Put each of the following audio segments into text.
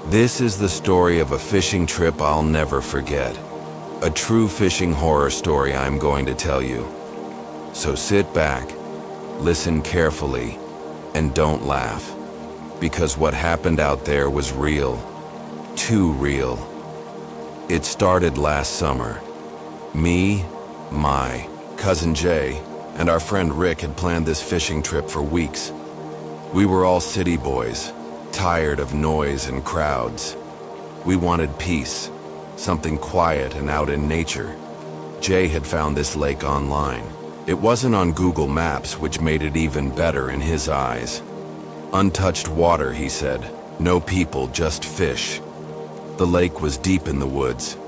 This is the story of a fishing trip I'll never forget. A true fishing horror story I'm going to tell you. So sit back, listen carefully, and don't laugh. Because what happened out there was real. Too real. It started last summer. Me, my cousin Jay, and our friend Rick had planned this fishing trip for weeks. We were all city boys, tired of noise and crowds. We wanted peace, something quiet and out in nature. Jay had found this lake online. It wasn't on Google Maps, which made it even better in his eyes. Untouched water, he said. No people, just fish. The lake was deep in the woods.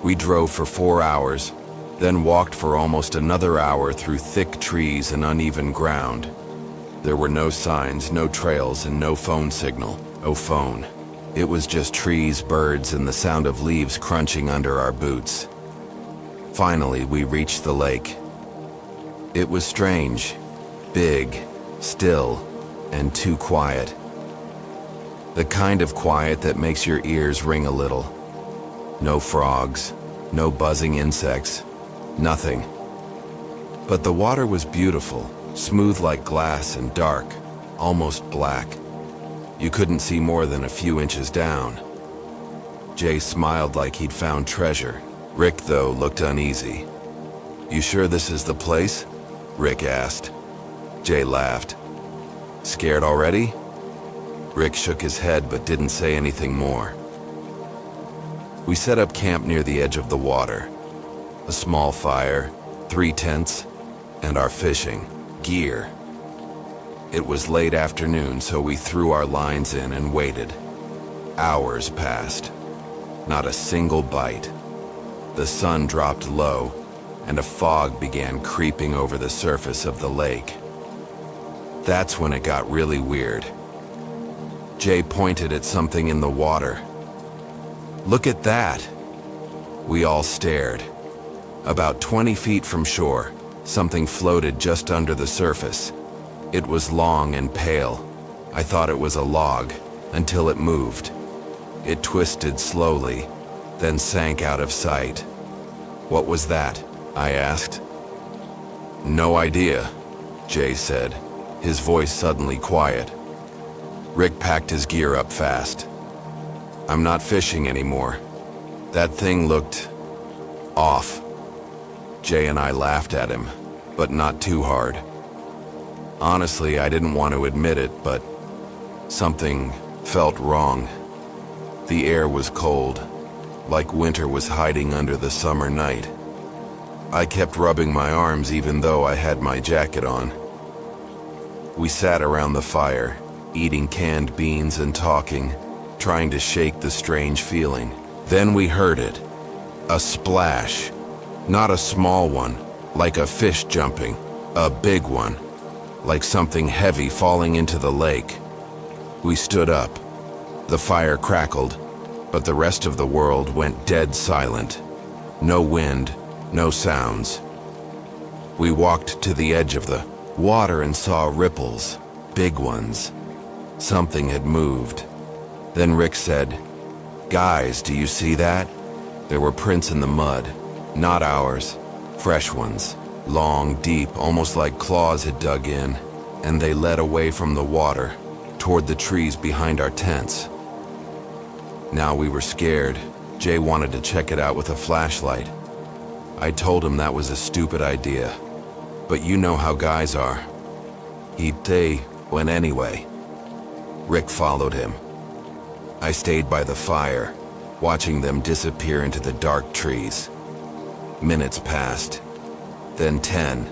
We drove for 4 hours, then walked for almost another hour through thick trees and uneven ground. There were no signs, no trails, and no phone signal. No phone. It was just trees, birds, and the sound of leaves crunching under our boots. Finally, we reached the lake. It was strange, big, still, and too quiet. The kind of quiet that makes your ears ring a little. No frogs, no buzzing insects, nothing. But the water was beautiful, smooth like glass and dark, almost black. You couldn't see more than a few inches down. Jay smiled like he'd found treasure. Rick, though, looked uneasy. "You sure this is the place?" Rick asked. Jay laughed. "Scared already?" Rick shook his head but didn't say anything more. We set up camp near the edge of the water. A small fire, 3 tents, and our fishing gear. It was late afternoon, so we threw our lines in and waited. Hours passed. Not a single bite. The sun dropped low, and a fog began creeping over the surface of the lake. That's when it got really weird. Jay pointed at something in the water. "Look at that!" We all stared. About 20 feet from shore, something floated just under the surface. It was long and pale. I thought it was a log, until it moved. It twisted slowly, then sank out of sight. "What was that?" I asked. "No idea," Jay said, his voice suddenly quiet. Rick packed his gear up fast. "I'm not fishing anymore. That thing looked off." Jay and I laughed at him, but not too hard. Honestly, I didn't want to admit it, but something felt wrong. The air was cold, like winter was hiding under the summer night. I kept rubbing my arms even though I had my jacket on. We sat around the fire, eating canned beans and talking, trying to shake the strange feeling. Then we heard it. A splash. Not a small one, like a fish jumping. A big one, like something heavy falling into the lake. We stood up. The fire crackled, but the rest of the world went dead silent. No wind, no sounds. We walked to the edge of the water and saw ripples, big ones. Something had moved. Then Rick said, "Guys, do you see that?" There were prints in the mud, not ours, fresh ones, long, deep, almost like claws had dug in, and they led away from the water, toward the trees behind our tents. Now we were scared. Jay wanted to check it out with a flashlight. I told him that was a stupid idea, but you know how guys are. They went anyway. Rick followed him. I stayed by the fire, watching them disappear into the dark trees. Minutes passed, then 10,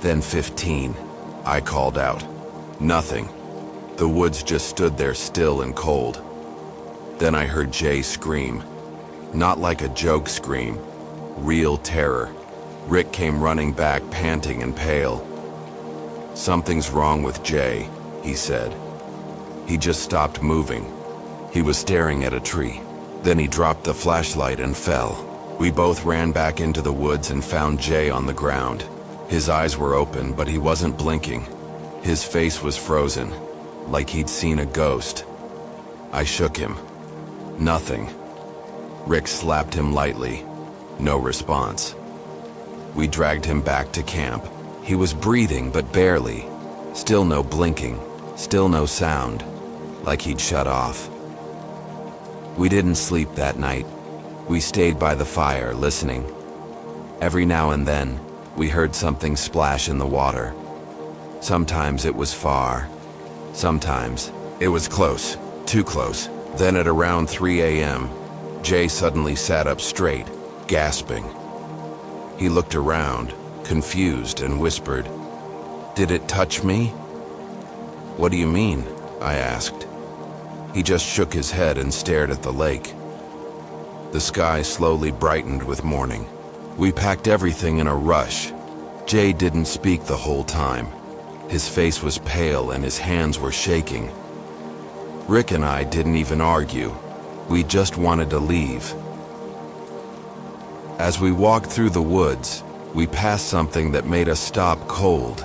then 15. I called out. Nothing. The woods just stood there still and cold. Then I heard Jay scream. Not like a joke scream, real terror. Rick came running back, panting and pale. "Something's wrong with Jay," he said. He just stopped moving. He was staring at a tree. Then he dropped the flashlight and fell. We both ran back into the woods and found Jay on the ground. His eyes were open, but he wasn't blinking. His face was frozen, like he'd seen a ghost. I shook him. Nothing. Rick slapped him lightly. No response. We dragged him back to camp. He was breathing, but barely. Still no blinking. Still no sound. Like he'd shut off. We didn't sleep that night. We stayed by the fire, listening. Every now and then, we heard something splash in the water. Sometimes it was far. Sometimes it was close. Too close. Then at around 3 a.m., Jay suddenly sat up straight, gasping. He looked around, confused, and whispered, "Did it touch me?" "What do you mean?" I asked. He just shook his head and stared at the lake. The sky slowly brightened with morning. We packed everything in a rush. Jay didn't speak the whole time. His face was pale and his hands were shaking. Rick and I didn't even argue. We just wanted to leave. As we walked through the woods, we passed something that made us stop cold.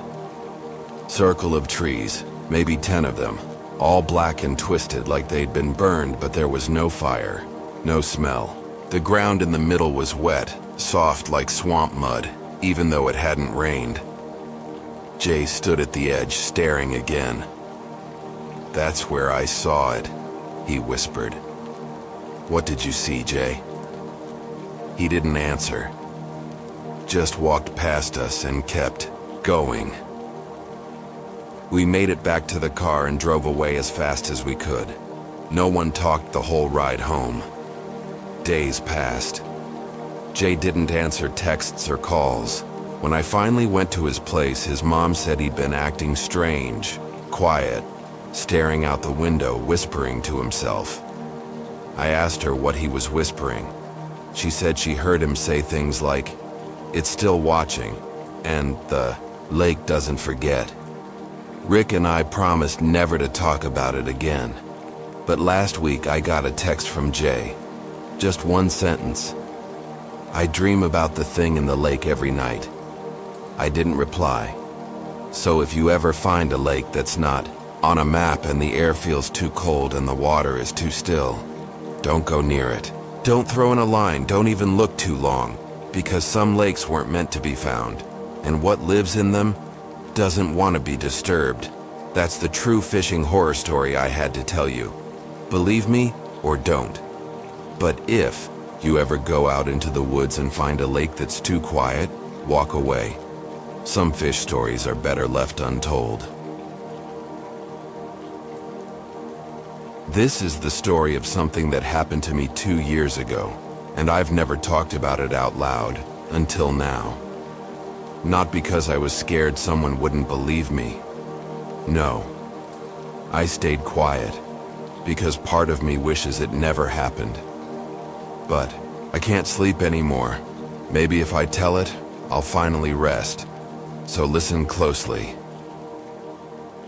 Circle of trees, maybe 10 of them, all black and twisted like they'd been burned, but there was no fire, no smell. The ground in the middle was wet, soft like swamp mud, even though it hadn't rained. Jay stood at the edge, staring again. "That's where I saw it," he whispered. "What did you see, Jay?" He didn't answer. Just walked past us and kept going. We made it back to the car and drove away as fast as we could. No one talked the whole ride home. Days passed. Jay didn't answer texts or calls. When I finally went to his place, his mom said he'd been acting strange, quiet, staring out the window, whispering to himself. I asked her what he was whispering. She said she heard him say things like, "It's still watching," and "the lake doesn't forget." Rick and I promised never to talk about it again. But last week I got a text from Jay. Just one sentence. "I dream about the thing in the lake every night." I didn't reply. So if you ever find a lake that's not on a map and the air feels too cold and the water is too still, don't go near it. Don't throw in a line, don't even look too long, because some lakes weren't meant to be found, and what lives in them doesn't want to be disturbed. That's the true fishing horror story I had to tell you. Believe me or don't. But if you ever go out into the woods and find a lake that's too quiet, walk away. Some fish stories are better left untold. This is the story of something that happened to me 2 years ago, and I've never talked about it out loud until now. Not because I was scared someone wouldn't believe me. No. I stayed quiet because part of me wishes it never happened. But I can't sleep anymore. Maybe if I tell it, I'll finally rest. So listen closely.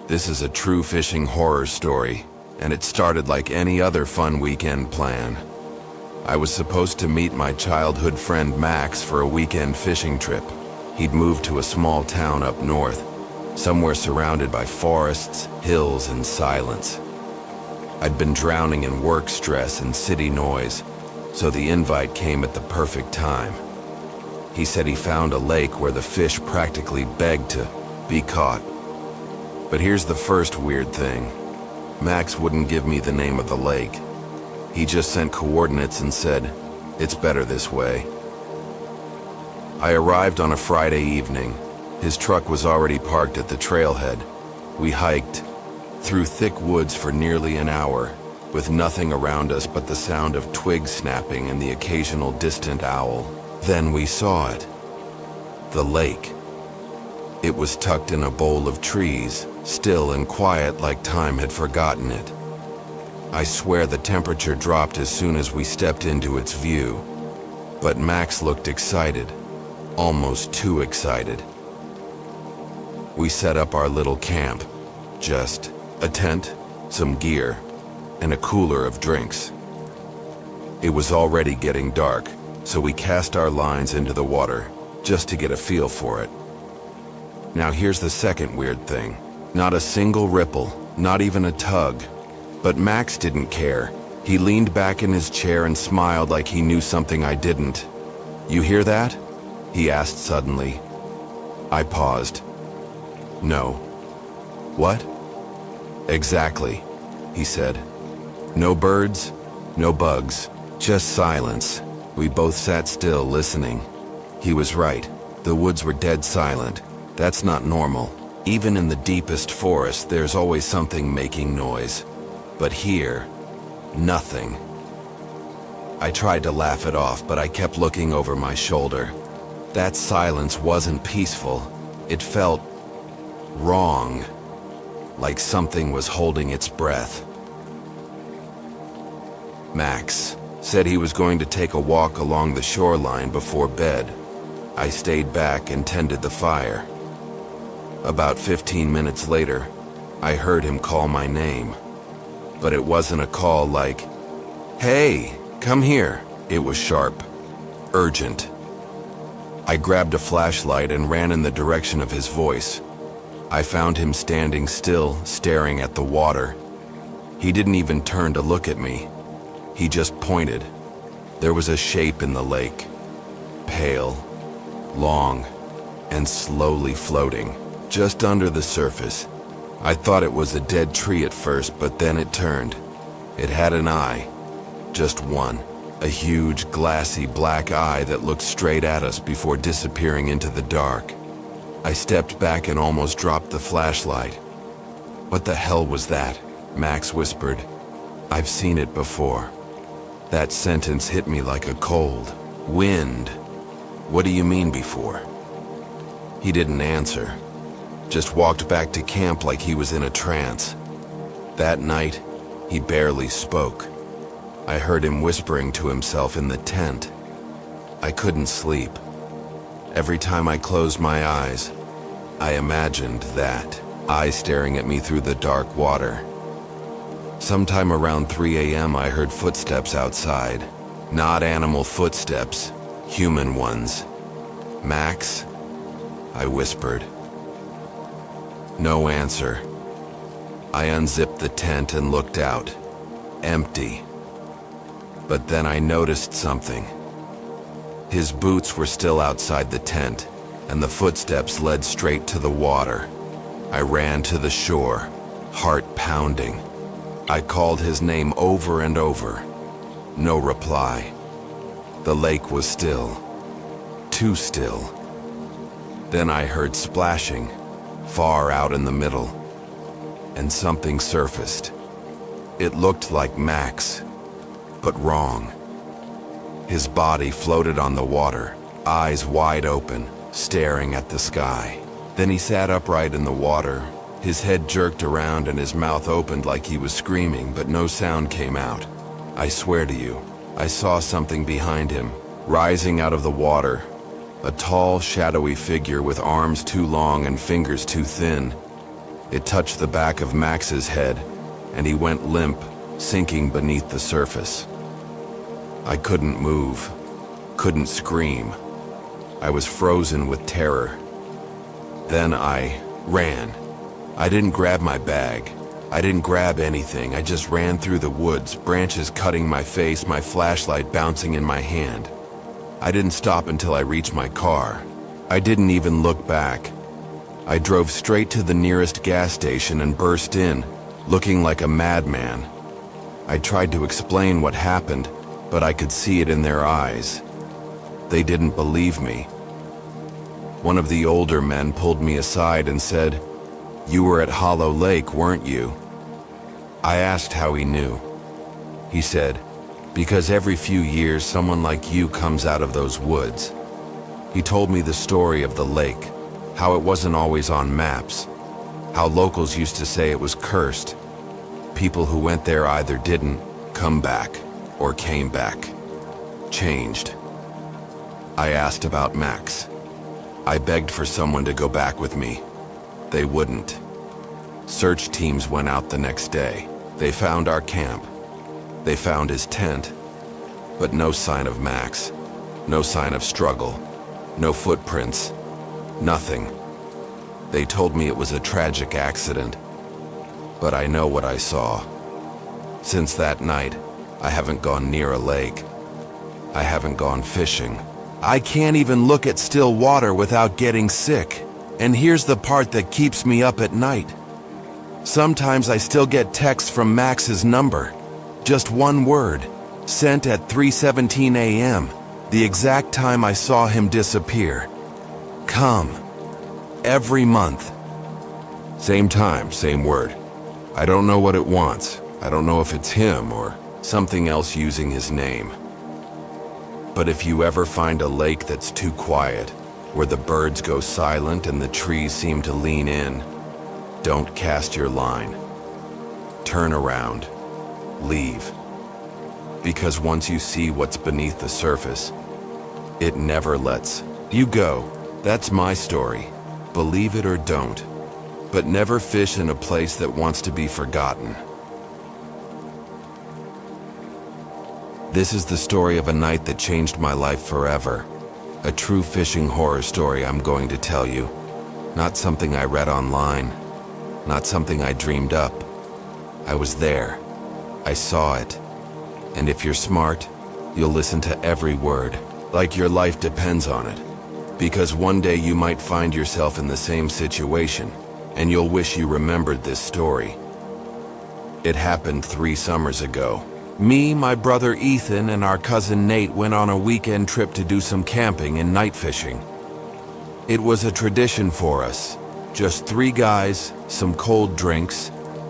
This is a true fishing horror story, and it started like any other fun weekend plan. I was supposed to meet my childhood friend Max for a weekend fishing trip. He'd moved to a small town up north, somewhere surrounded by forests, hills, and silence. I'd been drowning in work stress and city noise, so the invite came at the perfect time. He said he found a lake where the fish practically begged to be caught. But here's the first weird thing. Max wouldn't give me the name of the lake. He just sent coordinates and said, "It's better this way." I arrived on a Friday evening. His truck was already parked at the trailhead. We hiked through thick woods for nearly an hour, with nothing around us but the sound of twigs snapping and the occasional distant owl. Then we saw it. The lake. It was tucked in a bowl of trees, still and quiet like time had forgotten it. I swear the temperature dropped as soon as we stepped into its view. But Max looked excited, almost too excited. We set up our little camp, just a tent, some gear, and a cooler of drinks. It was already getting dark, so we cast our lines into the water, just to get a feel for it. Now here's the second weird thing. Not a single ripple, not even a tug. But Max didn't care. He leaned back in his chair and smiled like he knew something I didn't. "You hear that?" he asked suddenly. I paused. "No." "What?" "Exactly," he said. "No birds, no bugs, just silence." We both sat still, listening. He was right. The woods were dead silent. That's not normal. Even in the deepest forest, there's always something making noise. But here, nothing. I tried to laugh it off, but I kept looking over my shoulder. That silence wasn't peaceful. It felt wrong, like something was holding its breath. Max said he was going to take a walk along the shoreline before bed. I stayed back and tended the fire. About 15 minutes later, I heard him call my name. But it wasn't a call like, "Hey, come here." It was sharp, urgent. I grabbed a flashlight and ran in the direction of his voice. I found him standing still, staring at the water. He didn't even turn to look at me. He just pointed. There was a shape in the lake, pale, long, and slowly floating, just under the surface. I thought it was a dead tree at first, but then it turned. It had an eye, just one, a huge, glassy black eye that looked straight at us before disappearing into the dark. I stepped back and almost dropped the flashlight. "What the hell was that?" Max whispered. "I've seen it before." That sentence hit me like a cold wind. "What do you mean before?" He didn't answer, just walked back to camp like he was in a trance. That night, he barely spoke. I heard him whispering to himself in the tent. I couldn't sleep. Every time I closed my eyes, I imagined that eye staring at me through the dark water. Sometime around 3 a.m. I heard footsteps outside. Not animal footsteps, human ones. "Max?" I whispered. No answer. I unzipped the tent and looked out. Empty. But then I noticed something. His boots were still outside the tent, and the footsteps led straight to the water. I ran to the shore, heart pounding. I called his name over and over. No reply. The lake was still. Too still. Then I heard splashing, far out in the middle, and something surfaced. It looked like Max, but wrong. His body floated on the water, eyes wide open, staring at the sky. Then he sat upright in the water. His head jerked around and his mouth opened like he was screaming, but no sound came out. I swear to you, I saw something behind him, rising out of the water. A tall, shadowy figure with arms too long and fingers too thin. It touched the back of Max's head, and he went limp, sinking beneath the surface. I couldn't move, couldn't scream. I was frozen with terror. Then I ran. I didn't grab my bag. I didn't grab anything. I just ran through the woods, branches cutting my face, my flashlight bouncing in my hand. I didn't stop until I reached my car. I didn't even look back. I drove straight to the nearest gas station and burst in, looking like a madman. I tried to explain what happened, but I could see it in their eyes. They didn't believe me. One of the older men pulled me aside and said, "You were at Hollow Lake, weren't you?" I asked how he knew. He said, "Because every few years someone like you comes out of those woods." He told me the story of the lake, how it wasn't always on maps, how locals used to say it was cursed. People who went there either didn't come back or came back, changed. I asked about Max. I begged for someone to go back with me. They wouldn't. Search teams went out the next day. They found our camp. They found his tent, but no sign of Max, no sign of struggle, no footprints, nothing. They told me it was a tragic accident, but I know what I saw. Since that night, I haven't gone near a lake. I haven't gone fishing. I can't even look at still water without getting sick. And here's the part that keeps me up at night. Sometimes I still get texts from Max's number. Just one word, sent at 3:17 a.m., the exact time I saw him disappear. Come. Every month. Same time, same word. I don't know what it wants. I don't know if it's him or something else using his name. But if you ever find a lake that's too quiet, where the birds go silent and the trees seem to lean in, don't cast your line. Turn around. Leave. Because once you see what's beneath the surface, it never lets you go. That's my story. Believe it or don't. But never fish in a place that wants to be forgotten. This is the story of a night that changed my life forever. A true fishing horror story I'm going to tell you. Not something I read online. Not something I dreamed up. I was there. I saw it. And if you're smart, you'll listen to every word, like your life depends on it. Because one day you might find yourself in the same situation, and you'll wish you remembered this story. It happened 3 summers ago. Me, my brother Ethan, and our cousin Nate went on a weekend trip to do some camping and night fishing. It was a tradition for us. Just 3 guys, some cold drinks,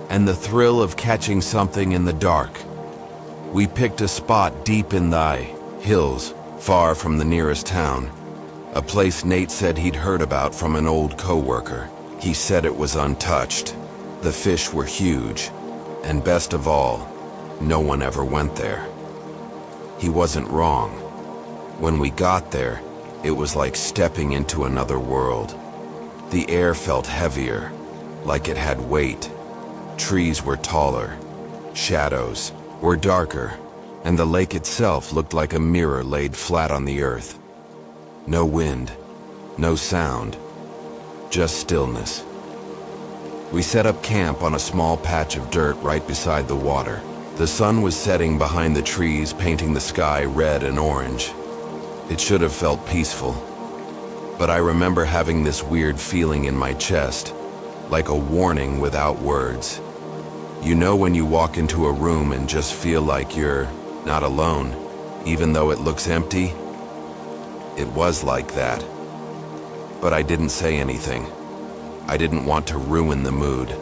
and the thrill of catching something in the dark. We picked a spot deep in the hills, far from the nearest town. A place Nate said he'd heard about from an old coworker. He said it was untouched. The fish were huge, and best of all, no one ever went there. He wasn't wrong. When we got there, it was like stepping into another world. The air felt heavier, like it had weight. Trees were taller, shadows were darker, and the lake itself looked like a mirror laid flat on the earth. No wind, no sound, just stillness. We set up camp on a small patch of dirt right beside the water. The sun was setting behind the trees, painting the sky red and orange. It should have felt peaceful, but I remember having this weird feeling in my chest, like a warning without words. You know when you walk into a room and just feel like you're not alone, even though it looks empty? It was like that. But I didn't say anything. I didn't want to ruin the mood.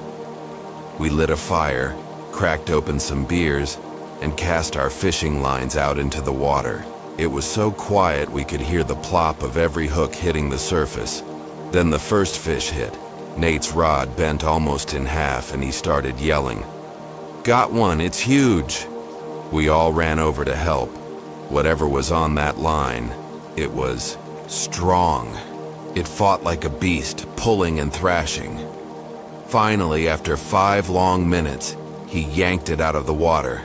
We lit a fire, cracked open some beers, and cast our fishing lines out into the water. It was so quiet we could hear the plop of every hook hitting the surface. Then the first fish hit. Nate's rod bent almost in half and he started yelling, "Got one, it's huge!" We all ran over to help. Whatever was on that line, it was strong. It fought like a beast, pulling and thrashing. Finally, after 5 long minutes, he yanked it out of the water.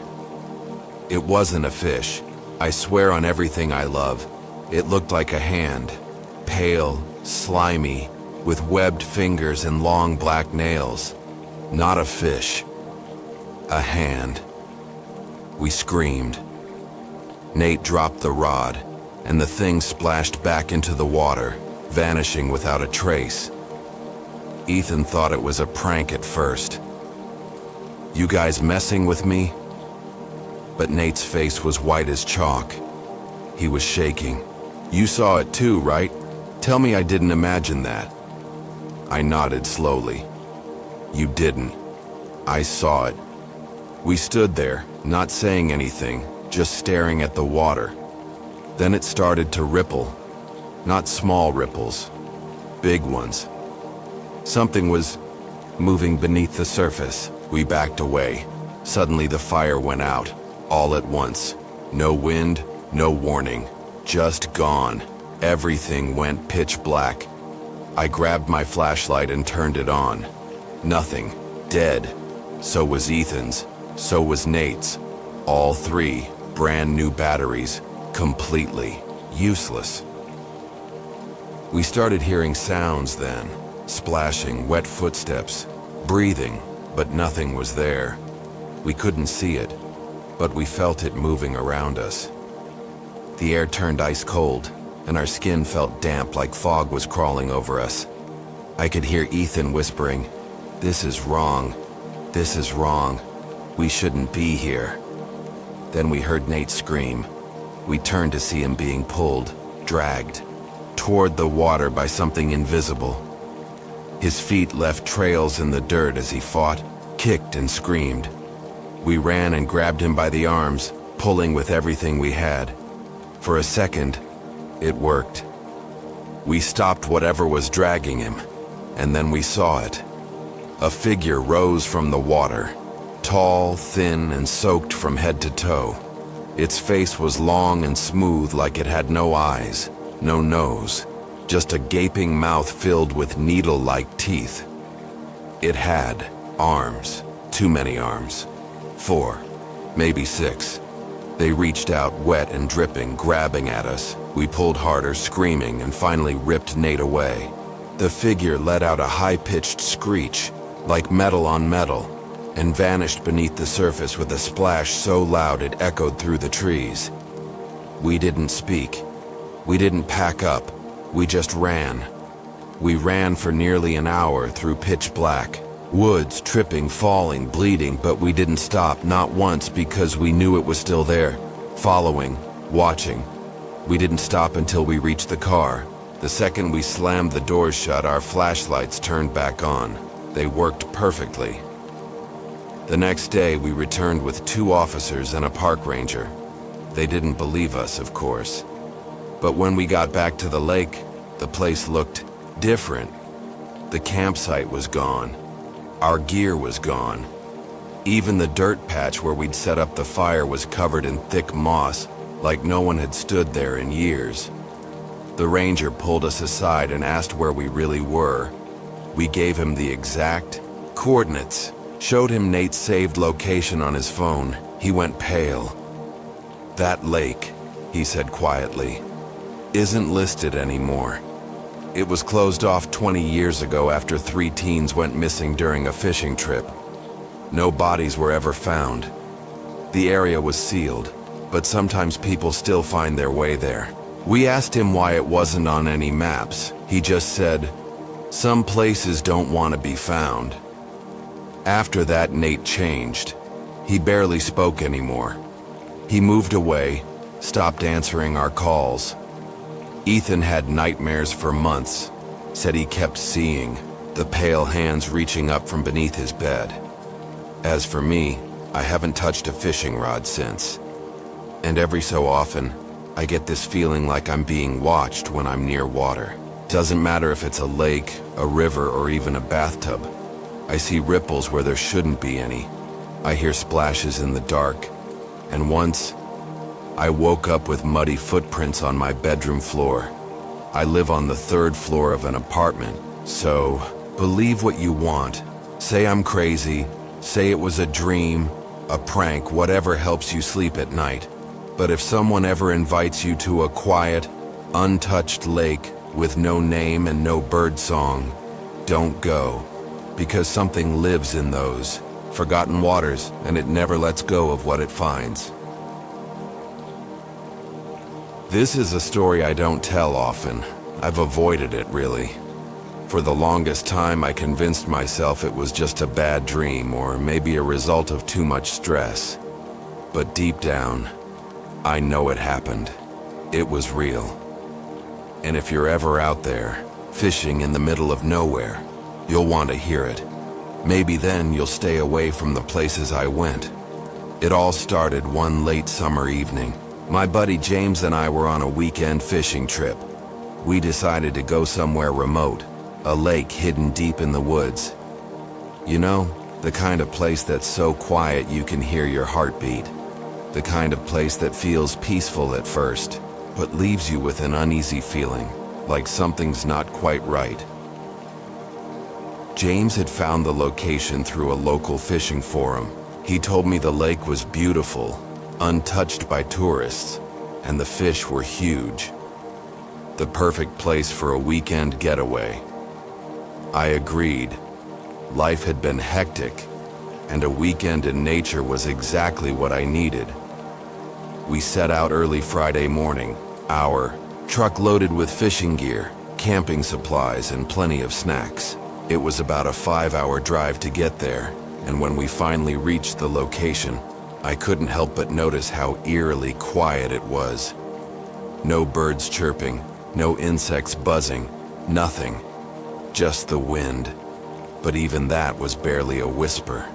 It wasn't a fish. I swear on everything I love. It looked like a hand, pale, slimy, with webbed fingers and long black nails. Not a fish. A hand. We screamed. Nate dropped the rod, and the thing splashed back into the water, vanishing without a trace. Ethan thought it was a prank at first. "You guys messing with me?" But Nate's face was white as chalk. He was shaking. "You saw it too, right? Tell me I didn't imagine that." I nodded slowly. "You didn't. I saw it." We stood there, not saying anything, just staring at the water. Then it started to ripple. Not small ripples, big ones. Something was moving beneath the surface. We backed away. Suddenly the fire went out, all at once. No wind, no warning, just gone. Everything went pitch black. I grabbed my flashlight and turned it on. Nothing. Dead. So was Ethan's. So was Nate's. All 3, brand new batteries, completely useless. We started hearing sounds then, splashing, wet footsteps, breathing, but nothing was there. We couldn't see it. but we felt it moving around us. The air turned ice cold, and our skin felt damp like fog was crawling over us. I could hear Ethan whispering, "This is wrong. This is wrong. We shouldn't be here." Then we heard Nate scream. We turned to see him being pulled, dragged, toward the water by something invisible. His feet left trails in the dirt as he fought, kicked, and screamed. We ran and grabbed him by the arms, pulling with everything we had. For a second, it worked. We stopped whatever was dragging him, and then we saw it. A figure rose from the water, tall, thin, and soaked from head to toe. Its face was long and smooth like it had no eyes, no nose, just a gaping mouth filled with needle-like teeth. It had arms, too many arms. 4, maybe 6. They reached out, wet and dripping, grabbing at us. We pulled harder, screaming, and finally ripped Nate away. The figure let out a high-pitched screech, like metal on metal, and vanished beneath the surface with a splash so loud it echoed through the trees. We didn't speak. We didn't pack up. We just ran. We ran for nearly an hour through pitch black. Woods, tripping, falling, bleeding, but we didn't stop, not once, because we knew it was still there, following, watching. We didn't stop until we reached the car. The second we slammed the doors shut, our flashlights turned back on. They worked perfectly. The next day, we returned with 2 officers and a park ranger. They didn't believe us, of course. But when we got back to the lake, the place looked different. The campsite was gone. Our gear was gone. Even the dirt patch where we'd set up the fire was covered in thick moss, like no one had stood there in years. The ranger pulled us aside and asked where we really were. We gave him the exact coordinates, showed him Nate's saved location on his phone. He went pale. "That lake," he said quietly, "isn't listed anymore. It was closed off 20 years ago after 3 teens went missing during a fishing trip. No bodies were ever found. The area was sealed, but sometimes people still find their way there." We asked him why it wasn't on any maps. He just said, "Some places don't want to be found." After that, Nate changed. He barely spoke anymore. He moved away, stopped answering our calls. Ethan had nightmares for months, said he kept seeing the pale hands reaching up from beneath his bed. As for me, I haven't touched a fishing rod since. And every so often, I get this feeling like I'm being watched when I'm near water. Doesn't matter if it's a lake, a river, or even a bathtub. I see ripples where there shouldn't be any. I hear splashes in the dark. And once, I woke up with muddy footprints on my bedroom floor. I live on the 3rd floor of an apartment, so believe what you want. Say I'm crazy, say it was a dream, a prank, whatever helps you sleep at night. But if someone ever invites you to a quiet, untouched lake with no name and no bird song, don't go, because something lives in those forgotten waters, and it never lets go of what it finds. This is a story I don't tell often. I've avoided it, really. For the longest time, I convinced myself it was just a bad dream or maybe a result of too much stress. But deep down, I know it happened. It was real. And if you're ever out there, fishing in the middle of nowhere, you'll want to hear it. Maybe then you'll stay away from the places I went. It all started one late summer evening. My buddy James and I were on a weekend fishing trip. We decided to go somewhere remote, a lake hidden deep in the woods. You know, the kind of place that's so quiet you can hear your heartbeat. The kind of place that feels peaceful at first, but leaves you with an uneasy feeling, like something's not quite right. James had found the location through a local fishing forum. He told me the lake was beautiful, untouched by tourists, and the fish were huge. The perfect place for a weekend getaway. I agreed. Life had been hectic, and a weekend in nature was exactly what I needed. We set out early Friday morning, our truck loaded with fishing gear, camping supplies, and plenty of snacks. It was about a 5-hour drive to get there, and when we finally reached the location, I couldn't help but notice how eerily quiet it was. No birds chirping, no insects buzzing, nothing. Just the wind. But even that was barely a whisper.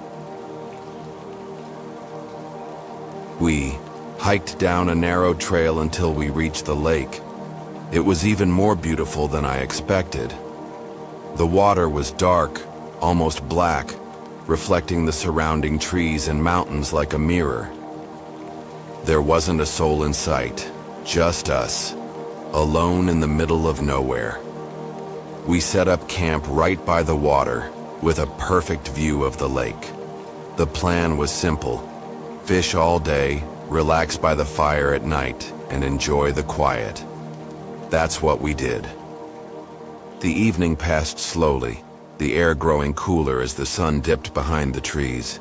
We hiked down a narrow trail until we reached the lake. It was even more beautiful than I expected. The water was dark, almost black, reflecting the surrounding trees and mountains like a mirror. There wasn't a soul in sight, just us, alone in the middle of nowhere. We set up camp right by the water, with a perfect view of the lake. The plan was simple: fish all day, relax by the fire at night, and enjoy the quiet. That's what we did. The evening passed slowly, the air growing cooler as the sun dipped behind the trees.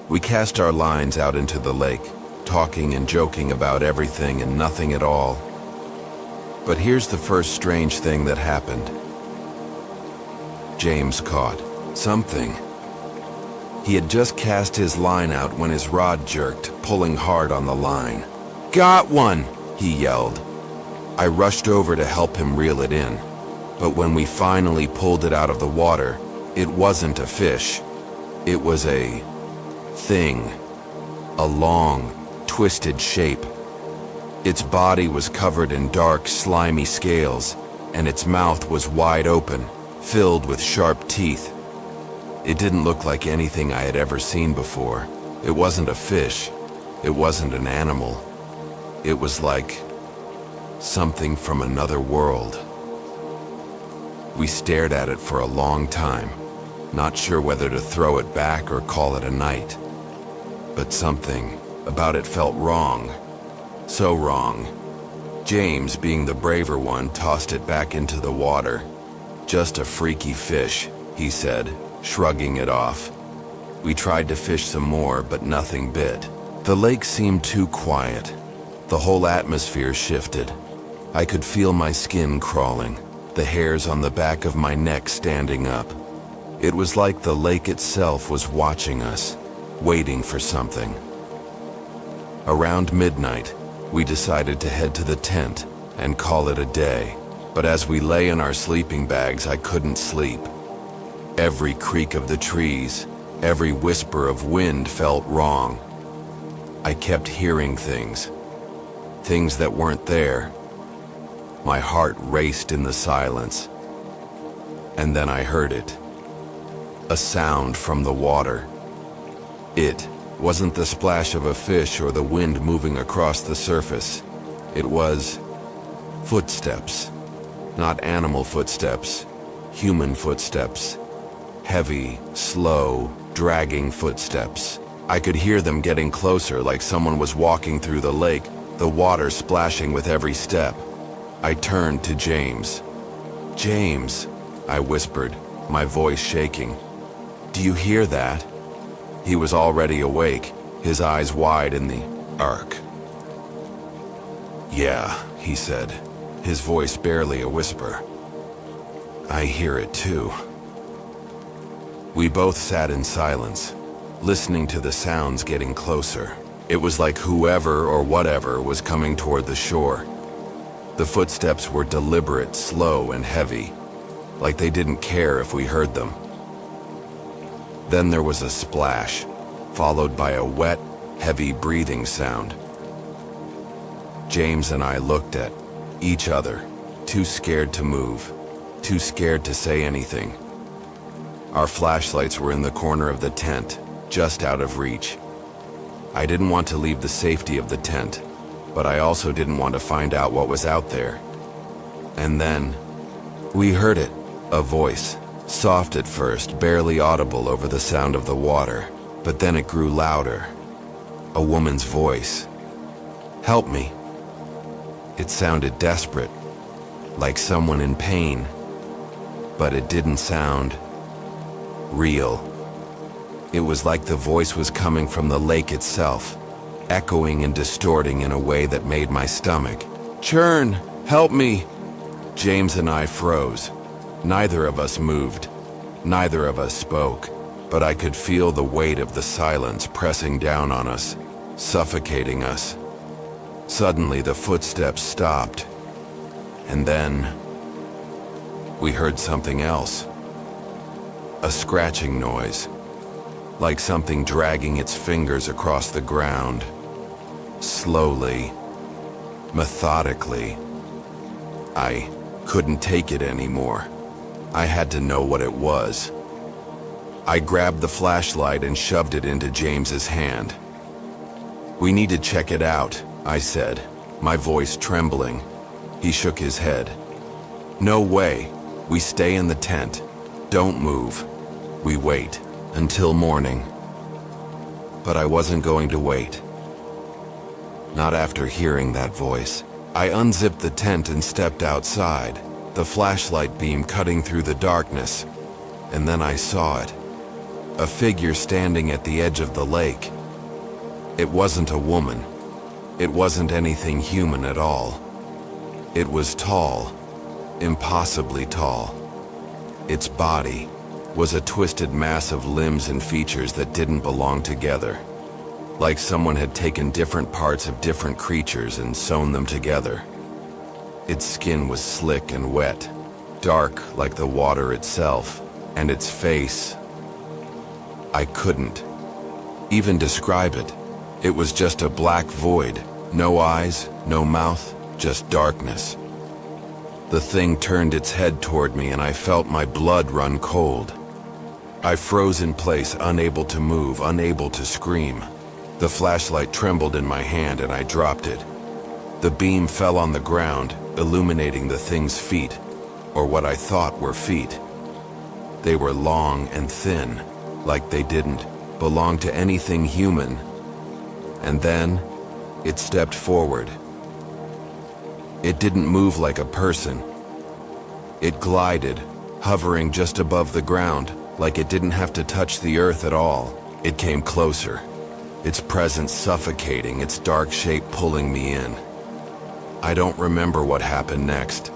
We cast our lines out into the lake, talking and joking about everything and nothing at all. But here's the first strange thing that happened. James caught something. He had just cast his line out when his rod jerked, pulling hard on the line. "Got one!" he yelled. I rushed over to help him reel it in, but when we finally pulled it out of the water, it wasn't a fish. It was a thing. A long, twisted shape. Its body was covered in dark, slimy scales, and its mouth was wide open, filled with sharp teeth. It didn't look like anything I had ever seen before. It wasn't a fish. It wasn't an animal. It was like something from another world. We stared at it for a long time, not sure whether to throw it back or call it a night. But something about it felt wrong. So wrong. James, being the braver one, tossed it back into the water. "Just a freaky fish," he said, shrugging it off. We tried to fish some more, but nothing bit. The lake seemed too quiet. The whole atmosphere shifted. I could feel my skin crawling, the hairs on the back of my neck standing up. It was like the lake itself was watching us, waiting for something. Around midnight, we decided to head to the tent and call it a day. But as we lay in our sleeping bags, I couldn't sleep. Every creak of the trees, every whisper of wind felt wrong. I kept hearing things that weren't there. My heart raced in the silence. And then I heard it. A sound from the water. It wasn't the splash of a fish or the wind moving across the surface. It was footsteps. Not animal footsteps, human footsteps. Heavy, slow, dragging footsteps. I could hear them getting closer, like someone was walking through the lake, the water splashing with every step. I turned to James. "James," I whispered, my voice shaking. "Do you hear that?" He was already awake, his eyes wide in the arc. "Yeah," he said, his voice barely a whisper. "I hear it too." We both sat in silence, listening to the sounds getting closer. It was like whoever or whatever was coming toward the shore. The footsteps were deliberate, slow, and heavy, like they didn't care if we heard them. Then there was a splash, followed by a wet, heavy breathing sound. James and I looked at each other, too scared to move, too scared to say anything. Our flashlights were in the corner of the tent, just out of reach. I didn't want to leave the safety of the tent, but I also didn't want to find out what was out there. And then, we heard it, a voice, soft at first, barely audible over the sound of the water, but then it grew louder. A woman's voice. "Help me." It sounded desperate, like someone in pain, but it didn't sound real. It was like the voice was coming from the lake itself, echoing and distorting in a way that made my stomach churn. Help me! James and I froze. Neither of us moved. Neither of us spoke. But I could feel the weight of the silence pressing down on us, suffocating us. Suddenly the footsteps stopped. And then we heard something else. A scratching noise, like something dragging its fingers across the ground. Slowly, methodically. I couldn't take it anymore. I had to know what it was. I grabbed the flashlight and shoved it into James's hand. "We need to check it out," I said, my voice trembling. He shook his head. "No way. We stay in the tent. Don't move. We wait until morning." But I wasn't going to wait. Not after hearing that voice. I unzipped the tent and stepped outside, the flashlight beam cutting through the darkness. And then I saw it. A figure standing at the edge of the lake. It wasn't a woman. It wasn't anything human at all. It was tall, impossibly tall. Its body was a twisted mass of limbs and features that didn't belong together, like someone had taken different parts of different creatures and sewn them together. Its skin was slick and wet, dark like the water itself, and its face, I couldn't even describe it. It was just a black void, no eyes, no mouth, just darkness. The thing turned its head toward me and I felt my blood run cold. I froze in place, unable to move, unable to scream. The flashlight trembled in my hand and I dropped it. The beam fell on the ground, illuminating the thing's feet, or what I thought were feet. They were long and thin, like they didn't belong to anything human. And then, it stepped forward. It didn't move like a person. It glided, hovering just above the ground, like it didn't have to touch the earth at all. It came closer, its presence suffocating, its dark shape pulling me in. I don't remember what happened next.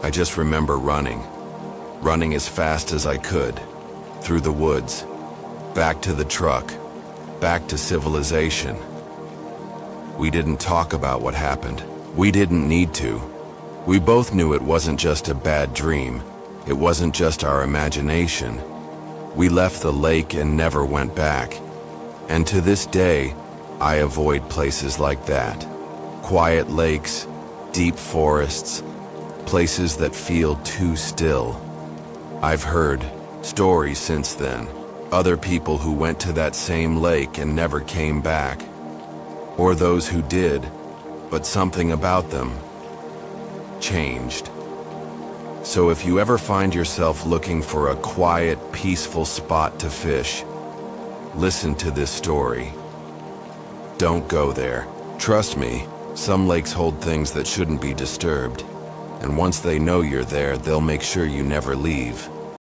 I just remember running as fast as I could, through the woods, back to the truck, back to civilization. We didn't talk about what happened. We didn't need to. We both knew it wasn't just a bad dream. It wasn't just our imagination. We left the lake and never went back. And to this day, I avoid places like that. Quiet lakes, deep forests, places that feel too still. I've heard stories since then. Other people who went to that same lake and never came back. Or those who did, but something about them changed. So if you ever find yourself looking for a quiet, peaceful spot to fish, listen to this story. Don't go there. Trust me, some lakes hold things that shouldn't be disturbed. And once they know you're there, they'll make sure you never leave.